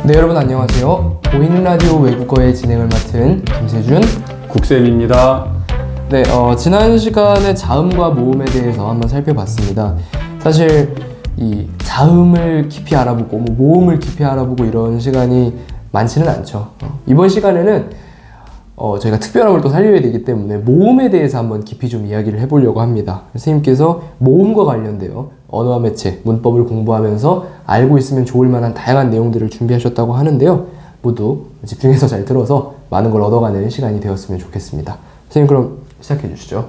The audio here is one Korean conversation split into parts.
네, 여러분 안녕하세요. 보이는 라디오 외국어의 진행을 맡은 김세준 국쌤입니다. 네, 지난 시간에 자음과 모음에 대해서 한번 살펴봤습니다. 사실 이 자음을 깊이 알아보고 모음을 깊이 알아보고 이런 시간이 많지는 않죠. 이번 시간에는 저희가 특별함을 또 살려야 되기 때문에 모음에 대해서 한번 깊이 좀 이야기를 해보려고 합니다. 선생님께서 모음과 관련되어 언어와 매체, 문법을 공부하면서 알고 있으면 좋을 만한 다양한 내용들을 준비하셨다고 하는데요. 모두 집중해서 잘 들어서 많은 걸 얻어가는 시간이 되었으면 좋겠습니다. 선생님, 그럼 시작해 주시죠.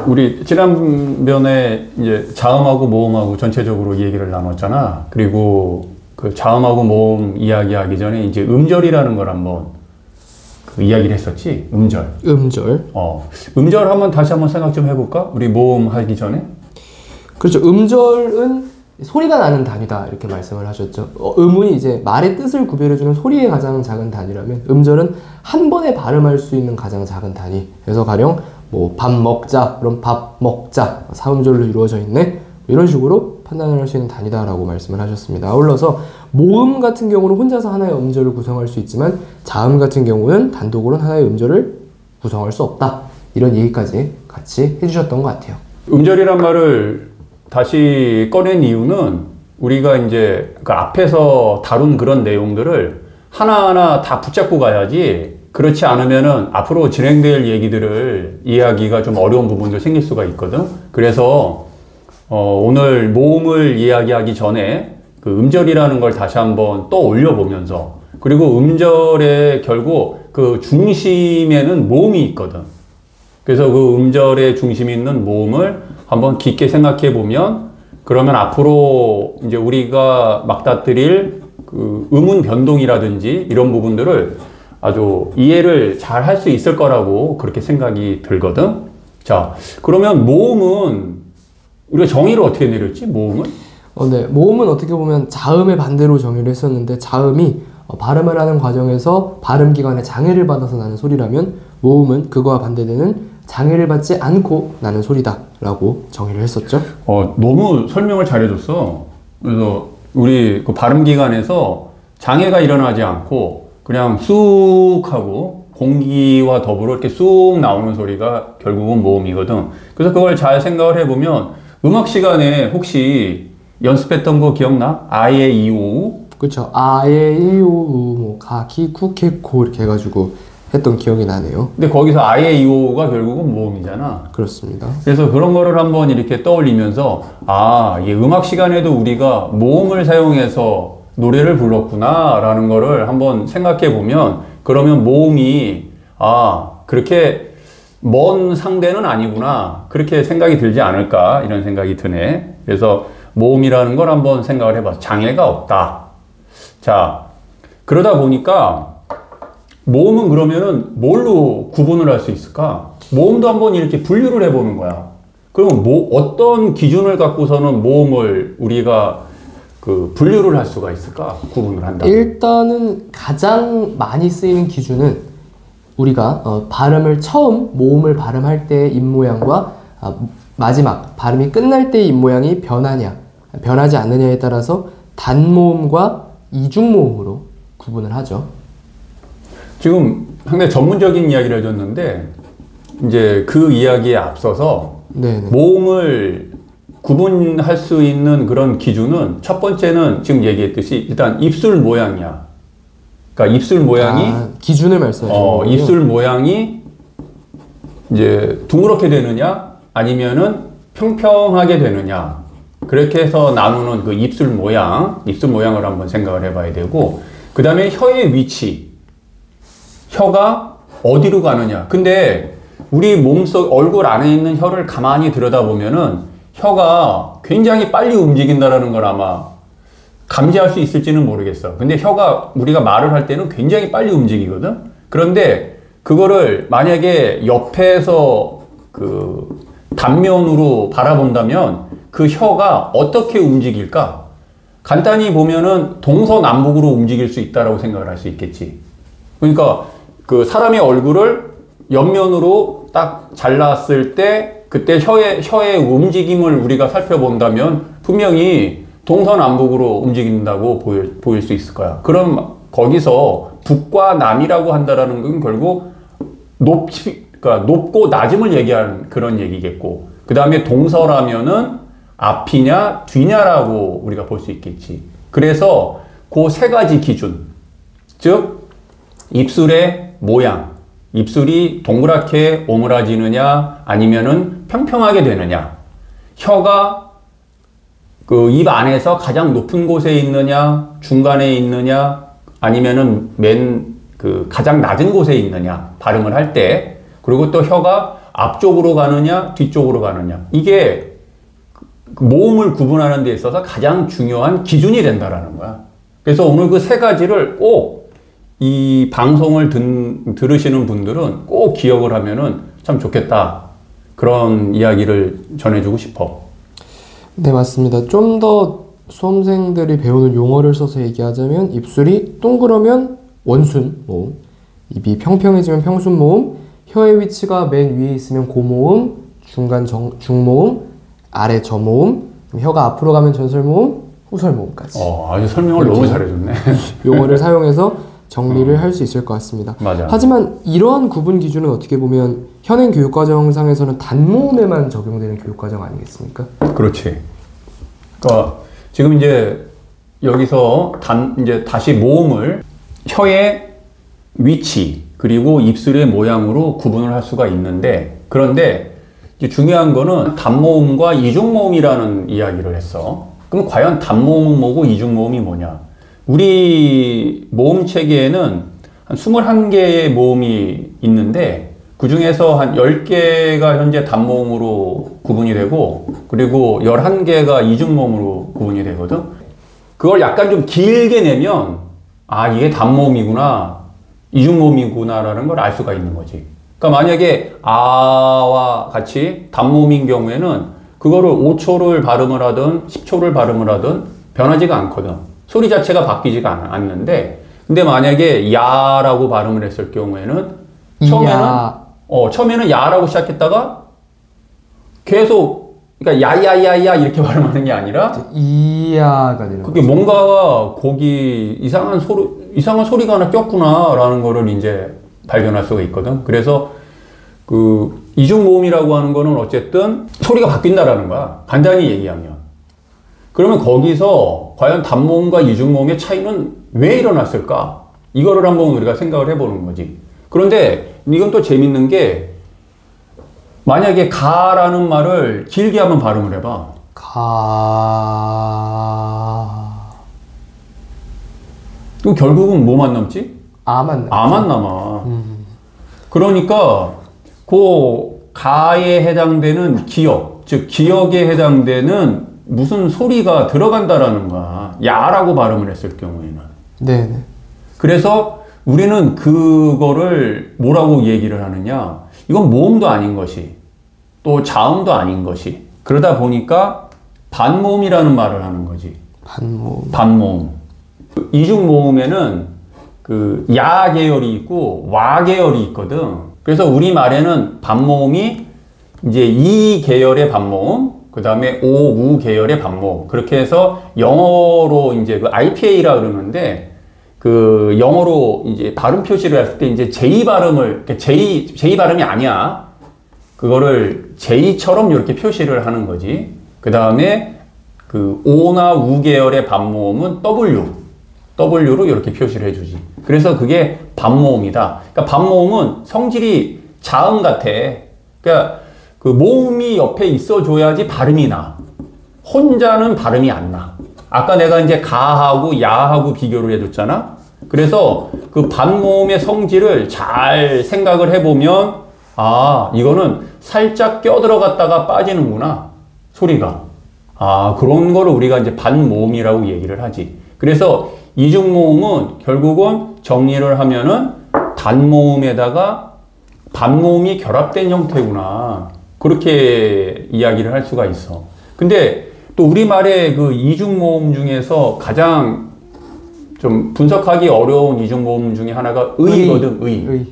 우리 지난번에 이제 자음하고 모음하고 전체적으로 얘기를 나눴잖아. 그리고 그 자음하고 모음 이야기하기 전에 이제 음절이라는 걸 한번 이야기를 했었지. 음절. 음절 한번 다시 한번 생각 좀 해볼까? 우리 모음 하기 전에. 그렇죠. 음절은 소리가 나는 단위다 이렇게 말씀을 하셨죠. 음은 이제 말의 뜻을 구별해주는 소리의 가장 작은 단위라면 음절은 한 번에 발음할 수 있는 가장 작은 단위. 그래서 가령 뭐 밥 먹자, 그럼 밥 먹자, 4음절로 이루어져 있네, 이런 식으로 판단을 할 수 있는 단위다라고 말씀을 하셨습니다. 아울러서 모음 같은 경우는 혼자서 하나의 음절을 구성할 수 있지만 자음 같은 경우는 단독으로는 하나의 음절을 구성할 수 없다, 이런 얘기까지 같이 해주셨던 것 같아요. 음절이란 말을 다시 꺼낸 이유는 우리가 이제 그 앞에서 다룬 그런 내용들을 하나하나 다 붙잡고 가야지, 그렇지 않으면은 앞으로 진행될 얘기들을 이해하기가 좀 어려운 부분도 생길 수가 있거든. 그래서 오늘 모음을 이야기하기 전에 그 음절이라는 걸 다시 한번 또 올려보면서, 그리고 음절에 결국 그 중심에는 모음이 있거든. 그래서 그 음절의 중심이 있는 모음을 한번 깊게 생각해 보면, 그러면 앞으로 이제 우리가 막다뜨릴 그 음운 변동이라든지 이런 부분들을 아주 이해를 잘 할 수 있을 거라고 그렇게 생각이 들거든. 자, 그러면 모음은 우리가 정의를 어떻게 내렸지? 모음은? 네, 모음은 어떻게 보면 자음의 반대로 정의를 했었는데, 자음이 발음을 하는 과정에서 발음 기관에 장애를 받아서 나는 소리라면 모음은 그거와 반대되는 장애를 받지 않고 나는 소리다 라고 정의를 했었죠. 너무 설명을 잘해줬어. 그래서 우리 그 발음 기관에서 장애가 일어나지 않고 그냥 쑥 하고 공기와 더불어 이렇게 쑥 나오는 소리가 결국은 모음이거든. 그래서 그걸 잘 생각을 해보면 음악 시간에 혹시 연습했던 거 기억나? 아에 이오. 그렇죠. 아에 이오 뭐 가키 쿠케코 이렇게 해가지고 했던 기억이 나네요. 근데 거기서 아에 이오가 결국은 모음이잖아. 그렇습니다. 그래서 그런 거를 한번 이렇게 떠올리면서, 이게 음악 시간에도 우리가 모음을 사용해서 노래를 불렀구나 라는 거를 한번 생각해 보면, 그러면 모음이 그렇게 먼 상대는 아니구나, 그렇게 생각이 들지 않을까, 이런 생각이 드네. 그래서 모음이라는 걸 한번 생각을 해봐서 장애가 없다. 자, 그러다 보니까 모음은 그러면은 뭘로 구분을 할 수 있을까? 모음도 한번 이렇게 분류를 해보는 거야. 그러면 어떤 기준을 갖고서는 모음을 우리가 그 분류를 할 수가 있을까? 구분을 한다. 일단은 가장 많이 쓰이는 기준은 우리가 발음을 처음 모음을 발음할 때의 입모양과 마지막 발음이 끝날 때의 입모양이 변하냐 변하지 않느냐에 따라서 단모음과 이중모음으로 구분을 하죠. 지금 상당히 전문적인 이야기를 해줬는데, 이제 그 이야기에 앞서서 네네. 모음을 구분할 수 있는 그런 기준은, 첫 번째는 지금 얘기했듯이 일단 입술 모양이야. 그러니까 입술 모양이 기준을 말씀하시는 거군요. 입술 모양이 이제 둥그렇게 되느냐 아니면은 평평하게 되느냐, 그렇게 해서 나누는 그 입술 모양을 한번 생각을 해봐야 되고, 그 다음에 혀의 위치, 혀가 어디로 가느냐. 근데 우리 몸속 얼굴 안에 있는 혀를 가만히 들여다보면은 혀가 굉장히 빨리 움직인다는 걸 아마 감지할 수 있을지는 모르겠어. 근데 혀가 우리가 말을 할 때는 굉장히 빨리 움직이거든. 그런데 그거를 만약에 옆에서 그 단면으로 바라본다면 그 혀가 어떻게 움직일까? 간단히 보면은 동서남북으로 움직일 수 있다라고 생각을 할 수 있겠지. 그러니까 그 사람의 얼굴을 옆면으로 딱 잘랐을 때 그때 혀의 움직임을 우리가 살펴본다면 분명히 동서남북으로 움직인다고 보일 수 있을 거야. 그럼 거기서 북과 남이라고 한다라는 건 결국 그러니까 높고 낮음을 얘기하는 그런 얘기겠고, 그 다음에 동서라면은 앞이냐 뒤냐라고 우리가 볼 수 있겠지. 그래서 그 세 가지 기준, 즉 입술의 모양, 입술이 동그랗게 오므라지느냐 아니면은 평평하게 되느냐, 혀가 그 입 안에서 가장 높은 곳에 있느냐 중간에 있느냐 아니면은 그 가장 낮은 곳에 있느냐 발음을 할 때, 그리고 또 혀가 앞쪽으로 가느냐 뒤쪽으로 가느냐, 이게 그 모음을 구분하는 데 있어서 가장 중요한 기준이 된다라는 거야. 그래서 오늘 그 세 가지를 꼭 이 방송을 들으시는 분들은 꼭 기억을 하면은 참 좋겠다, 그런 이야기를 전해주고 싶어. 네, 맞습니다. 좀 더 수험생들이 배우는 용어를 써서 얘기하자면, 입술이 동그라면 원순 모음, 입이 평평해지면 평순 모음, 혀의 위치가 맨 위에 있으면 고모음, 중간 중모음, 아래 저모음, 혀가 앞으로 가면 전설모음, 후설모음까지. 아주 설명을 너무 잘해줬네. 용어를 사용해서 정리를 할 수 있을 것 같습니다. 맞아. 하지만 이러한 구분 기준은 어떻게 보면 현행 교육과정상에서는 단모음에만 적용되는 교육과정 아니겠습니까? 그렇지. 그러니까 지금 이제 여기서 이제 다시 모음을 혀의 위치 그리고 입술의 모양으로 구분을 할 수가 있는데, 그런데 이제 중요한 거는 단모음과 이중모음이라는 이야기를 했어. 그럼 과연 단모음은 뭐고 이중모음이 뭐냐? 우리 모음 체계에는 한 21개의 모음이 있는데, 그 중에서 한 10개가 현재 단모음으로 구분이 되고, 그리고 11개가 이중모음으로 구분이 되거든. 그걸 약간 좀 길게 내면 이게 단모음이구나, 이중모음이구나라는 걸 알 수가 있는 거지. 그러니까 만약에 아와 같이 단모음인 경우에는 그거를 5초를 발음을 하든 10초를 발음을 하든 변하지가 않거든. 소리 자체가 바뀌지가 않는데, 근데 만약에 야라고 발음을 했을 경우에는 처음에는 야라고 시작했다가 계속, 그러니까 야야야야 이렇게 발음하는 게 아니라 이야가 되는 그게 거죠. 뭔가 거기 이상한 소리가 하나 꼈구나라는 거를 이제 발견할 수가 있거든. 그래서 그 이중모음이라고 하는 거는 어쨌든 소리가 바뀐다라는 거야, 간단히 얘기하면. 그러면 거기서 과연 단모음과 이중모음의 차이는 왜 일어났을까? 이거를 한번 우리가 생각을 해보는 거지. 그런데 이건 또 재밌는 게, 만약에 가라는 말을 길게 한번 발음을 해봐. 그럼 결국은 뭐만 남지? 아만 남아. 그러니까 그 가에 해당되는 기억, 즉 기억에 해당되는 무슨 소리가 들어간다라는 거야, 야라고 발음을 했을 경우에는. 네네. 그래서 우리는 그거를 뭐라고 얘기를 하느냐, 이건 모음도 아닌 것이 또 자음도 아닌 것이, 그러다 보니까 반모음이라는 말을 하는 거지. 반모음. 이중모음에는 그 야 계열이 있고 와 계열이 있거든. 그래서 우리말에는 반모음이 이제 이 계열의 반모음, 그 다음에 오, 우 계열의 반모음, 그렇게 해서 영어로 이제 그 IPA라 그러는데, 그 영어로 이제 발음 표시를 했을 때 이제 J 발음을, J 발음이 아니야. 그거를 J처럼 이렇게 표시를 하는 거지. 그 다음에 그 오나 우 계열의 반모음은 W로 이렇게 표시를 해주지. 그래서 그게 반모음이다. 그러니까 반모음은 성질이 자음 같아. 그러니까 그 모음이 옆에 있어줘야지 발음이 나. 혼자는 발음이 안 나. 아까 내가 이제 가하고 야하고 비교를 해줬잖아. 그래서 그 반모음의 성질을 잘 생각을 해보면, 이거는 살짝 껴들어갔다가 빠지는구나, 소리가. 그런 거를 우리가 이제 반모음이라고 얘기를 하지. 그래서 이중모음은 결국은 정리를 하면은 단모음에다가 반모음이 결합된 형태구나, 그렇게 이야기를 할 수가 있어. 근데 또 우리말의 그 이중모음 중에서 가장 좀 분석하기 어려운 이중모음 중에 하나가 의거든, 의.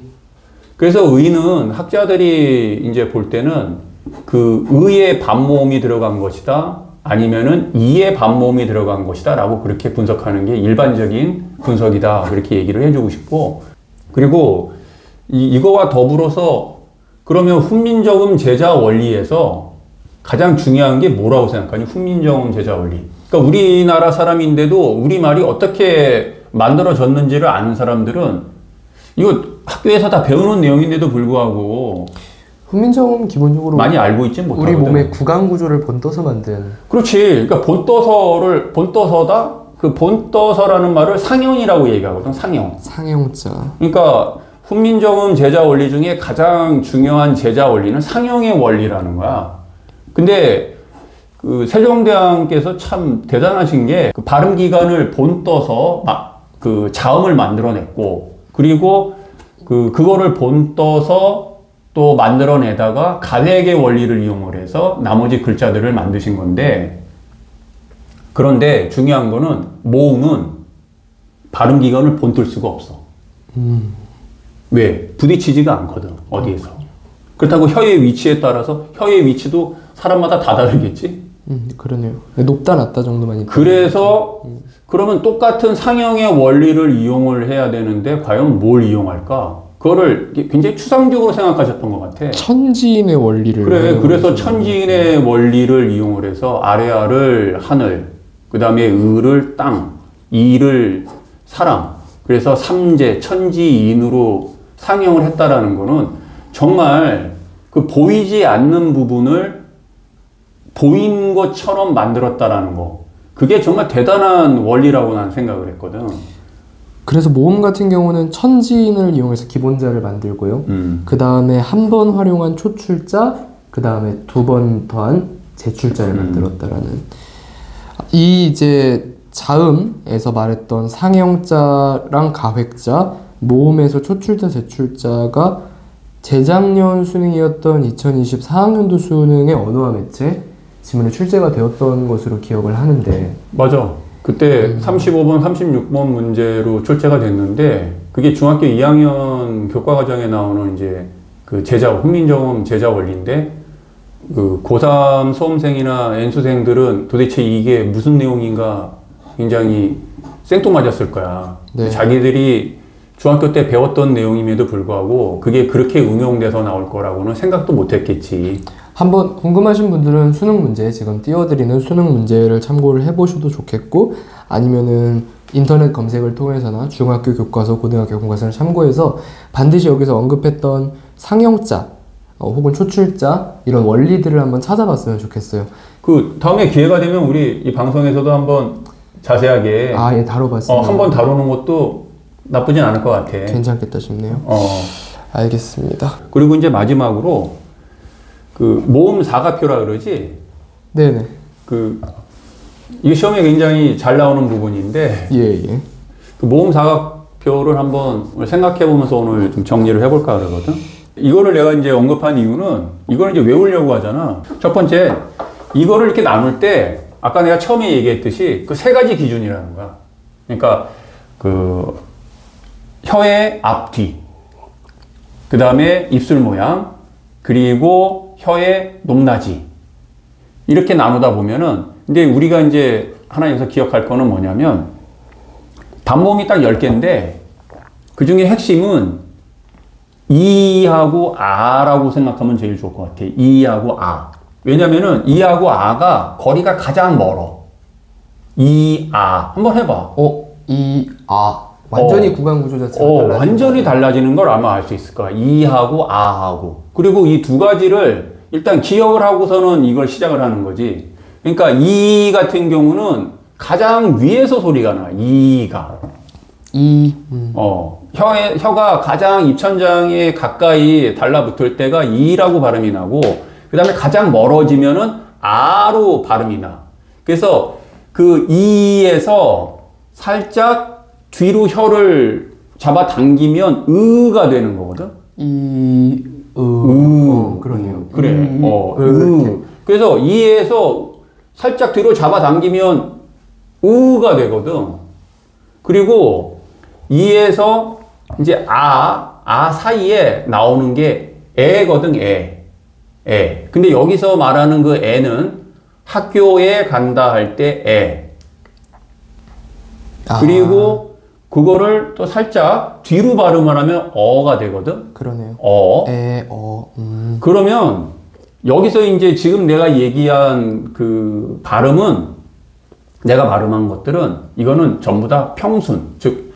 그래서 의는 학자들이 이제 볼 때는 그 의의 반모음이 들어간 것이다, 아니면은 이의 반모음이 들어간 것이다 라고 그렇게 분석하는 게 일반적인 분석이다 그렇게 얘기를 해주고 싶고, 그리고 이거와 더불어서 그러면 훈민정음 제자 원리에서 가장 중요한 게 뭐라고 생각하니? 훈민정음 제자 원리. 그러니까 우리나라 사람인데도 우리말이 어떻게 만들어졌는지를 아는 사람들은 이거 학교에서 다 배우는 내용인데도 불구하고 훈민정음은 기본적으로 많이 알고 있지 못하거든. 우리 몸의 구강 구조를 본떠서 만든. 그렇지. 그러니까 본떠서다. 그 본떠서라는 말을 상형이라고 얘기하거든. 상형. 상형자. 그러니까 훈민정음 제자 원리 중에 가장 중요한 제자 원리는 상형의 원리라는 거야. 근데 그 세종대왕께서 참 대단하신 게 그 발음 기관을 본떠서 그 자음을 만들어냈고, 그리고 그거를 본떠서 또 만들어내다가 가획의 원리를 이용을 해서 나머지 글자들을 만드신 건데, 그런데 중요한 거는 모음은 발음 기관을 본뜰 수가 없어. 왜? 부딪히지가 않거든, 어디에서. 그렇다고 혀의 위치에 따라서 혀의 위치도 사람마다 다 다르겠지? 그러네요. 높다 낮다 정도만 있다. 그래서 그러면 똑같은 상형의 원리를 이용을 해야 되는데 과연 뭘 이용할까? 그거를 굉장히 추상적으로 생각하셨던 것 같아. 천지인의 원리를. 그래, 그래서 천지인의 원리를 이용을 해서 아래아를 하늘, 그 다음에 을을 땅, 이를 사람, 그래서 삼재, 천지인으로 상형을 했다라는 거는 정말 그 보이지 않는 부분을 보인 것처럼 만들었다라는 거. 그게 정말 대단한 원리라고 난 생각을 했거든. 그래서 모음 같은 경우는 천지인을 이용해서 기본자를 만들고요. 그 다음에 한 번 활용한 초출자, 그 다음에 두 번 더한 제출자를 만들었다라는. 이 이제 자음에서 말했던 상형자랑 가획자, 모음에서 초출자, 제출자가 재작년 수능이었던 2024학년도 수능의 언어와 매체 지문에 출제가 되었던 것으로 기억을 하는데. 맞아. 그때 35번, 36번 문제로 출제가 됐는데, 그게 중학교 2학년 교과과정에 나오는 이제 그 훈민정음 제자 원리인데, 그 고3 수험생이나 N수생들은 도대체 이게 무슨 내용인가 굉장히 생뚱맞았을 거야. 네. 자기들이 중학교 때 배웠던 내용임에도 불구하고 그게 그렇게 응용돼서 나올 거라고는 생각도 못 했겠지. 한번 궁금하신 분들은 수능 문제, 지금 띄워드리는 수능 문제를 참고를 해보셔도 좋겠고, 아니면은 인터넷 검색을 통해서나 중학교 교과서, 고등학교 교과서를 참고해서 반드시 여기서 언급했던 상형자 혹은 초출자 이런 원리들을 한번 찾아봤으면 좋겠어요. 그 다음에 기회가 되면 우리 이 방송에서도 한번 자세하게 예, 다뤄봤습니다. 한번 다루는 것도 나쁘진 않을 것 같아. 괜찮겠다 싶네요. 알겠습니다. 그리고 이제 마지막으로 그 모음 사가표라 그러지? 네네. 이게 시험에 굉장히 잘 나오는 부분인데, 예. 그 모음 사가표를 한번 생각해 보면서 오늘 좀 정리를 해볼까 그러거든. 이거를 내가 이제 언급한 이유는 이걸 이제 외우려고 하잖아. 첫 번째, 이거를 이렇게 나눌 때 아까 내가 처음에 얘기했듯이 그 세 가지 기준이라는 거야. 그러니까 그 혀의 앞뒤, 그 다음에 입술 모양, 그리고 혀의 높낮이, 이렇게 나누다 보면은, 근데 우리가 이제 하나 여기서 기억할 거는 뭐냐면, 단모음이 딱 10개인데, 그 중에 핵심은 이하고 아라고 생각하면 제일 좋을 것 같아. 이하고 아. 왜냐면은 이하고 아가 거리가 가장 멀어. 이아. 한번 해봐. 완전히 구강 구조 자체가 달라지는 완전히 달라지는 걸 아마 알 수 있을 거야. 이하고 아하고. 그리고 이 두 가지를 일단 기억을 하고서는 이걸 시작을 하는 거지. 그러니까 이 같은 경우는 가장 위에서 소리가 나. 이가. 혀가 가장 입천장에 가까이 달라붙을 때가 이라고 발음이 나고, 그 다음에 가장 멀어지면은 아로 발음이 나. 그래서 그 이에서 살짝 뒤로 혀를 잡아 당기면 으가 되는 거거든. 그러네요. 그래. 그래서 이에서 살짝 뒤로 잡아 당기면 으가 되거든. 그리고 이에서 이제 아 사이에 나오는 게 애거든, 애. 근데 여기서 말하는 그 애는 학교에 간다 할 때 에. 아, 그리고 그거를 또 살짝 뒤로 발음을 하면 어가 되거든. 그러네요. 어. 그러면 여기서 이제 지금 내가 얘기한 그 발음은 내가 발음한 것들은 이거는 전부 다 평순, 즉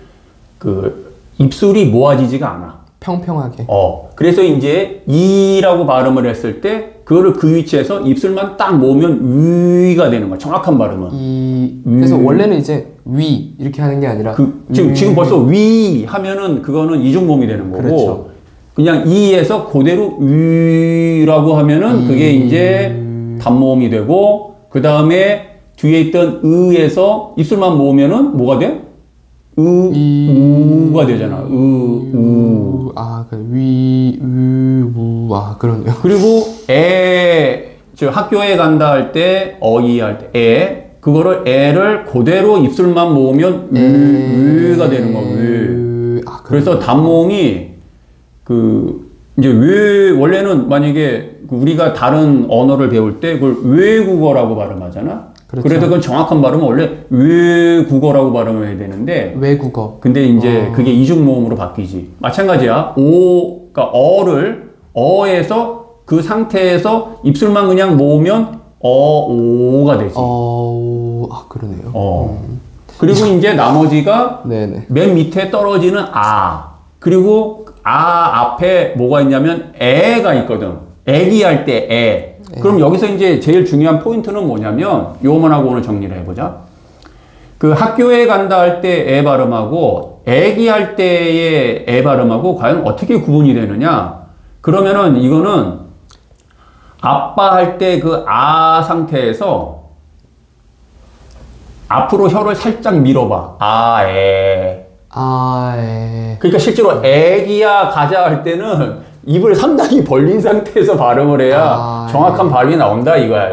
그 입술이 모아지지가 않아. 평평하게. 그래서 이제 이라고 발음을 했을 때 그거를 그 위치에서 입술만 딱 모으면 위가 되는 거야. 정확한 발음은. 그래서 원래는 이제 위 이렇게 하는 게 아니라 지금 벌써 위 하면은 그거는 이중모음이 되는 거고. 그렇죠. 그냥 이에서 그대로 위라고 하면은 그게 이제 단모음이 되고, 그 다음에 뒤에 있던 으에서 입술만 모으면은 뭐가 돼? 우가 되잖아. 우. 그러네요. 그리고 학교에 간다 할 때, 어이 할 때, 그거를 애를 그대로 입술만 모으면 으가 되는 거야. 그래서 단모음이 이제 원래는 만약에 우리가 다른 언어를 배울 때 그걸 외국어라고 발음하잖아. 그렇죠. 그래서 그건 정확한 발음은 원래 외국어라고 발음을 해야 되는데. 외국어. 근데 이제 그게 이중모음으로 바뀌지. 마찬가지야. 그러니까 어에서 그 상태에서 입술만 그냥 모으면 오가 되지. 그러네요. 그리고 이제 나머지가 네네. 맨 밑에 떨어지는 그리고 앞에 뭐가 있냐면 애가 있거든. 애기 할 때 애. 그럼 여기서 이제 제일 중요한 포인트는 뭐냐면 요것만 하고 오늘 정리를 해보자. 그 학교에 간다 할 때 애 발음하고 애기 할 때의 애 발음하고 과연 어떻게 구분이 되느냐? 그러면은 이거는 아빠 할 때 그 상태에서 앞으로 혀를 살짝 밀어봐. 애. 그러니까 실제로 애기야 가자 할 때는 입을 상당히 벌린 상태에서 발음을 해야 정확한 발음이 나온다 이거야.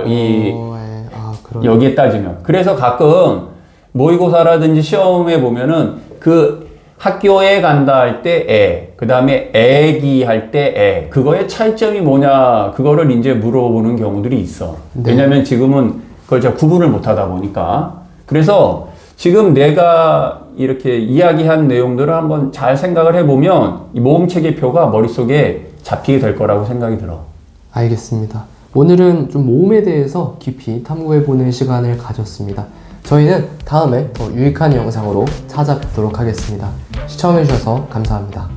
여기에 따지면. 그래서 가끔 모의고사라든지 시험에 보면은 그 학교에 간다 할 때 그 다음에 애기 할 때 그거의 차이점이 뭐냐 그거를 이제 물어보는 경우들이 있어. 네. 왜냐면 지금은 그걸 잘 구분을 못 하다 보니까. 그래서 지금 내가 이렇게 이야기한 내용들을 한번 잘 생각을 해보면 이 모음체계표가 머릿속에 잡히게 될 거라고 생각이 들어. 알겠습니다. 오늘은 좀 모음에 대해서 깊이 탐구해보는 시간을 가졌습니다. 저희는 다음에 더 유익한 영상으로 찾아뵙도록 하겠습니다. 시청해주셔서 감사합니다.